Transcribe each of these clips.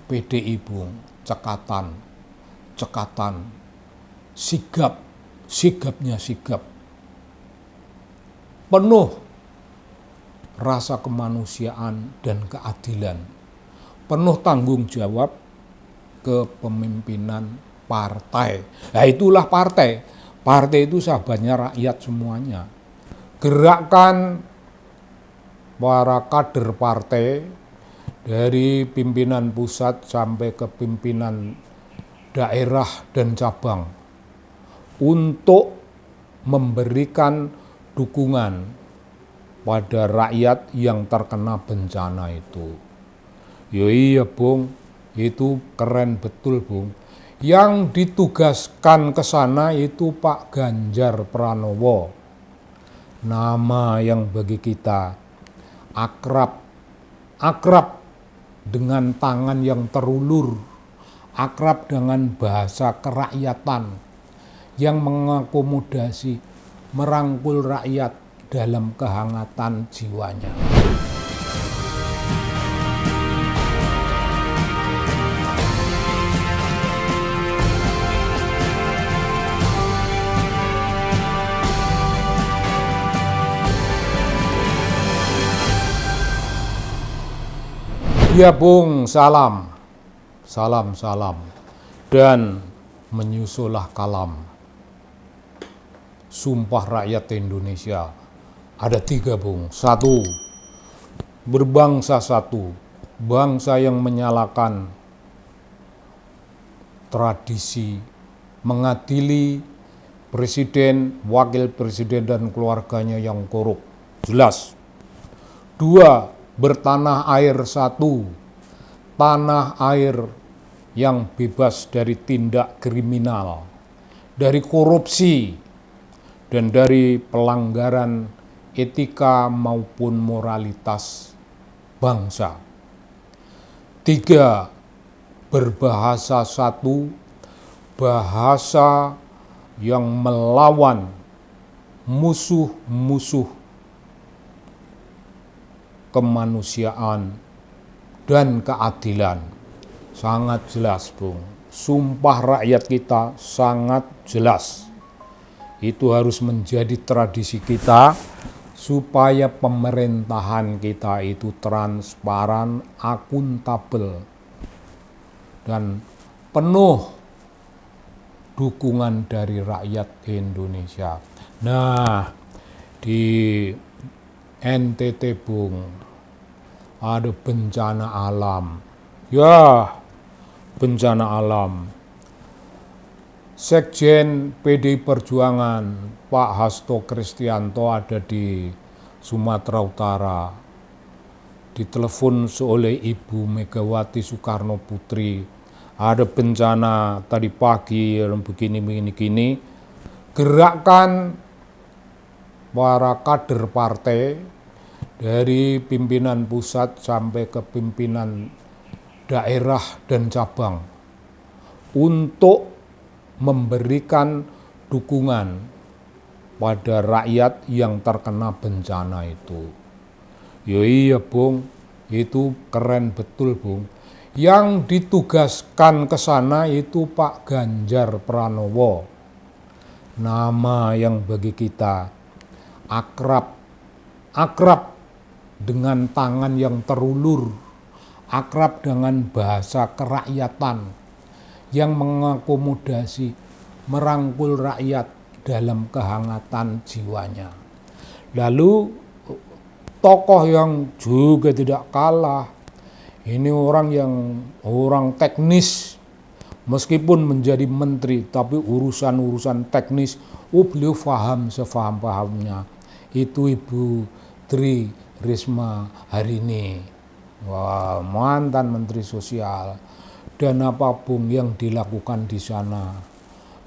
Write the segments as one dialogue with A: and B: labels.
A: PDI Bung, cekatan, sigapnya sigap, penuh rasa kemanusiaan dan keadilan, penuh tanggung jawab kepemimpinan partai. Nah itulah partai. Partai itu sahabatnya rakyat semuanya. Gerakan para kader partai dari pimpinan pusat sampai ke pimpinan daerah dan cabang untuk memberikan dukungan pada rakyat yang terkena bencana itu. Ya iya Bung, itu keren betul Bung. Yang ditugaskan ke sana itu Pak Ganjar Pranowo. Nama yang bagi kita akrab dengan tangan yang terulur, akrab dengan bahasa kerakyatan yang mengakomodasi, merangkul rakyat dalam kehangatan jiwanya. Ya Bung, salam, dan menyusulah kalam. Sumpah rakyat Indonesia, ada 3 Bung. 1, berbangsa satu, bangsa yang menyalakan tradisi, mengadili presiden, wakil presiden dan keluarganya yang korup. Jelas. 2, bertanah air satu, tanah air yang bebas dari tindak kriminal, dari korupsi, dan dari pelanggaran etika maupun moralitas bangsa. 3, berbahasa satu, bahasa yang melawan musuh-musuh kemanusiaan dan keadilan. Sangat jelas Bung, sumpah rakyat kita sangat jelas. Itu harus menjadi tradisi kita supaya pemerintahan kita itu transparan, akuntabel, dan penuh dukungan dari rakyat Indonesia. Nah, di NTT Bung, ada bencana alam. Ya, bencana alam. Sekjen PDI Perjuangan Pak Hasto Kristianto ada di Sumatera Utara. Ditelepon oleh Ibu Megawati Soekarno Putri. Ada bencana tadi pagi, begini. Gerakan para kader partai dari pimpinan pusat sampai ke pimpinan daerah dan cabang untuk memberikan dukungan pada rakyat yang terkena bencana itu. Ya iya Bung, itu keren betul Bung. Yang ditugaskan ke sana itu Pak Ganjar Pranowo. Nama yang bagi kita akrab dengan tangan yang terulur, akrab dengan bahasa kerakyatan yang mengakomodasi, merangkul rakyat dalam kehangatan jiwanya. Lalu tokoh yang juga tidak kalah, ini orang teknis, meskipun menjadi menteri, tapi urusan teknis, beliau paham sefaham-pahamnya. Itu Ibu Tri Risma hari ini. Wah, mantan Menteri Sosial. Dan apapun yang dilakukan di sana,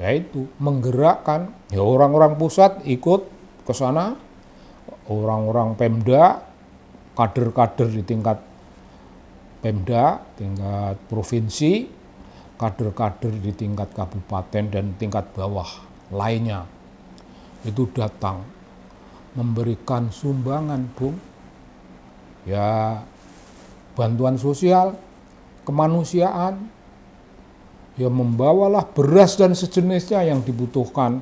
A: yaitu menggerakkan ya orang-orang pusat ikut ke sana, orang-orang Pemda, kader-kader di tingkat Pemda, tingkat provinsi, kader-kader di tingkat kabupaten dan tingkat bawah lainnya itu datang memberikan sumbangan Bung, ya bantuan sosial, kemanusiaan, ya membawalah beras dan sejenisnya yang dibutuhkan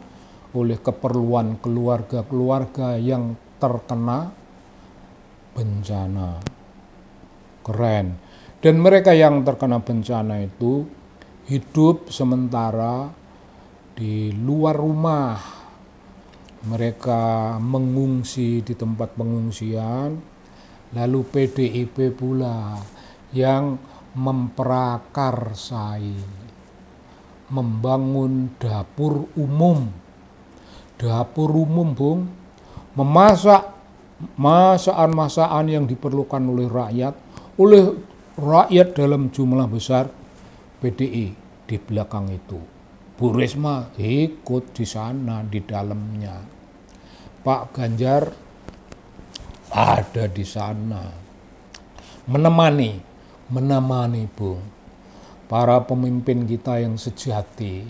A: oleh keperluan keluarga-keluarga yang terkena bencana. Keren. Dan mereka yang terkena bencana itu hidup sementara di luar rumah. Mereka mengungsi di tempat pengungsian, lalu PDIP pula yang memprakarsai, membangun dapur umum. Dapur umum, Bung, memasak masakan-masakan yang diperlukan oleh rakyat dalam jumlah besar. PDI di belakang itu. Bu Risma ikut di sana, di dalamnya. Pak Ganjar ada di sana. Menemani, Bung. Para pemimpin kita yang sejati,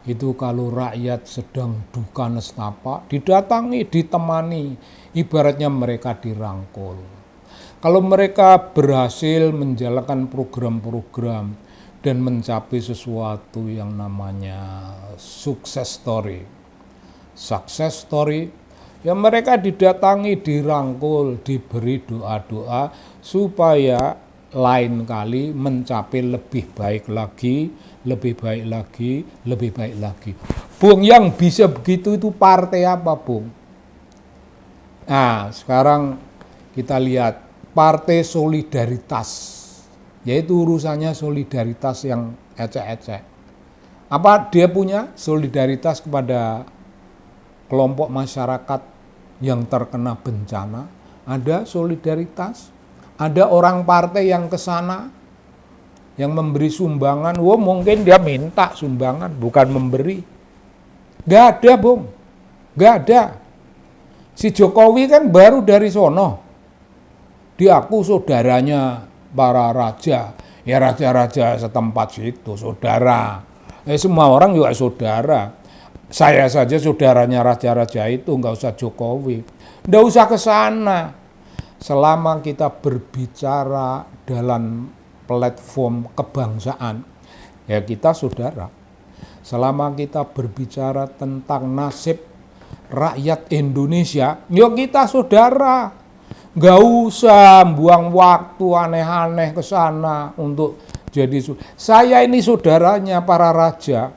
A: itu kalau rakyat sedang duka nestapa, didatangi, ditemani, ibaratnya mereka dirangkul. Kalau mereka berhasil menjalankan program-program dan mencapai sesuatu yang namanya success story, ya mereka didatangi, dirangkul, diberi doa-doa supaya lain kali mencapai lebih baik lagi. Bung, yang bisa begitu itu partai apa, Bung? Nah, sekarang kita lihat Partai Solidaritas, yaitu urusannya solidaritas yang ecek-ecek. Apa dia punya solidaritas kepada kelompok masyarakat yang terkena bencana? Ada solidaritas? Ada orang partai yang ke sana yang memberi sumbangan, mungkin dia minta sumbangan, bukan memberi. Gak ada, Bung. Gak ada. Si Jokowi kan baru dari sono. Diaku saudaranya para raja. Ya raja-raja setempat situ, saudara. Semua orang juga saudara. Saya saja saudaranya raja-raja itu, nggak usah Jokowi. Nggak usah ke sana. Selama kita berbicara dalam platform kebangsaan, ya kita saudara. Selama kita berbicara tentang nasib rakyat Indonesia, ya kita saudara. Gak usah buang waktu aneh-aneh ke sana untuk jadi saya ini saudaranya para raja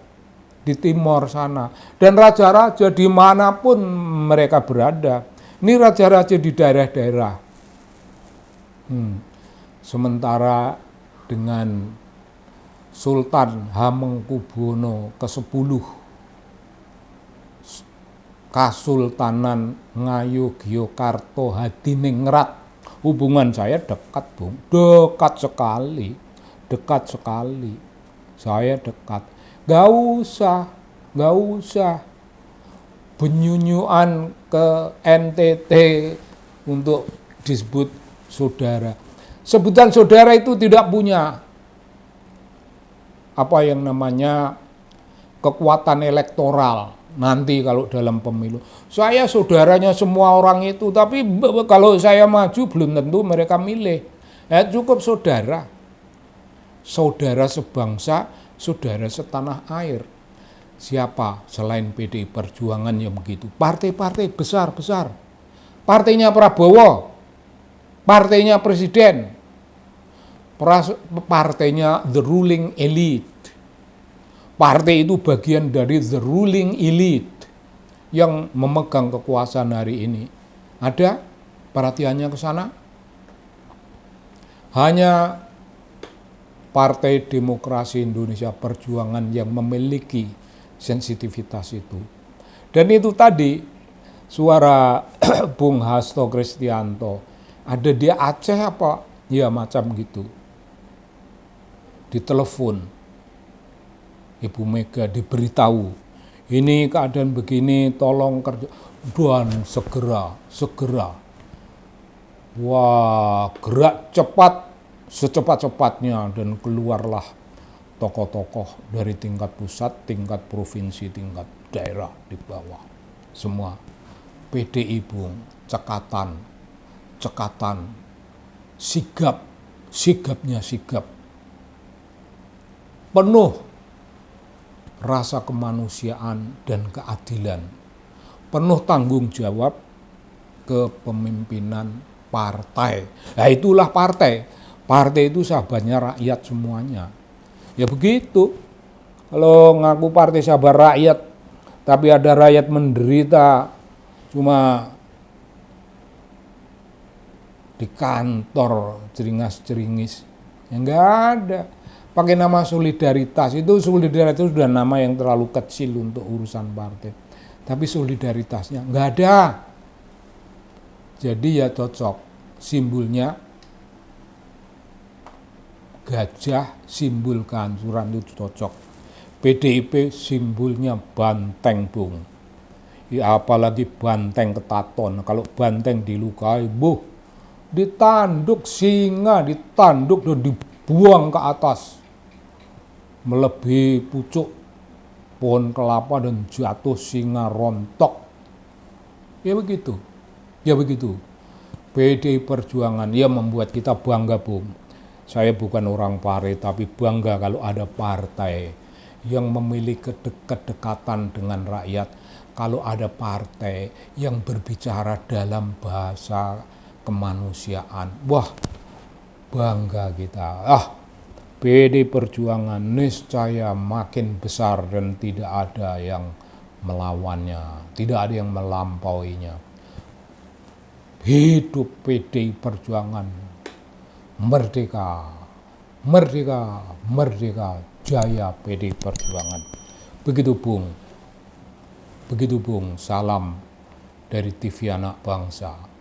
A: di timur sana. Dan raja-raja dimanapun mereka berada. Ini raja-raja di daerah-daerah. Sementara dengan Sultan Hamengkubuwono ke-10, Kasultanan Ngayogyakarta Hadiningrat, hubungan saya dekat, Bung, dekat sekali, saya dekat. Gak usah benyunyuan ke NTT untuk disebut saudara. Sebutan saudara itu tidak punya apa yang namanya kekuatan elektoral nanti kalau dalam pemilu. Saya saudaranya semua orang itu, tapi kalau saya maju belum tentu mereka milih. Ya cukup saudara. Saudara sebangsa, saudara setanah air. Siapa selain PDI Perjuangan yang begitu? Partai-partai besar-besar. Partainya Prabowo, partainya Presiden, partainya the ruling elite. Partai itu bagian dari the ruling elite yang memegang kekuasaan hari ini. Ada perhatiannya ke sana? Hanya Partai Demokrasi Indonesia Perjuangan yang memiliki sensitivitas itu. Dan itu tadi suara Bung Hasto Kristianto. Ada dia Aceh apa? Ya macam gitu. Ditelepon. Ibu Mega diberitahu. Ini keadaan begini, tolong kerja. Dan segera. Wah, gerak cepat, secepat-cepatnya. Dan keluarlah tokoh-tokoh dari tingkat pusat, tingkat provinsi, tingkat daerah di bawah. Semua PDI, Bung, cekatan, sigapnya sigap. penuh rasa kemanusiaan dan keadilan, penuh tanggung jawab kepemimpinan partai. Nah itulah partai. Partai itu sahabatnya rakyat semuanya. Ya begitu. Kalau ngaku partai sahabat rakyat, tapi ada rakyat menderita cuma di kantor ceringas-ceringis, ya enggak ada. Pakai nama solidaritas, itu solidaritas sudah nama yang terlalu kecil untuk urusan partai. Tapi solidaritasnya enggak ada. Jadi ya cocok, simbolnya gajah, simbol kehancuran itu cocok. PDIP simbolnya banteng, Bung. Ya, apalagi banteng ketaton. Kalau banteng dilukai, ditanduk singa, ditanduk dan dibuang ke atas. Melebihi pucuk pohon kelapa dan jatuh singa rontok. Ya begitu. Ya begitu. PDI Perjuangan ya membuat kita bangga, Bung. Saya bukan orang partai, tapi bangga kalau ada partai yang memiliki kedekatan dengan rakyat. Kalau ada partai yang berbicara dalam bahasa kemanusiaan, wah bangga kita. PDI Perjuangan niscaya makin besar dan tidak ada yang melawannya, tidak ada yang melampauinya. Hidup PDI Perjuangan, merdeka, merdeka, merdeka, jaya PDI Perjuangan. Begitu Bung, salam dari TV Anak Bangsa.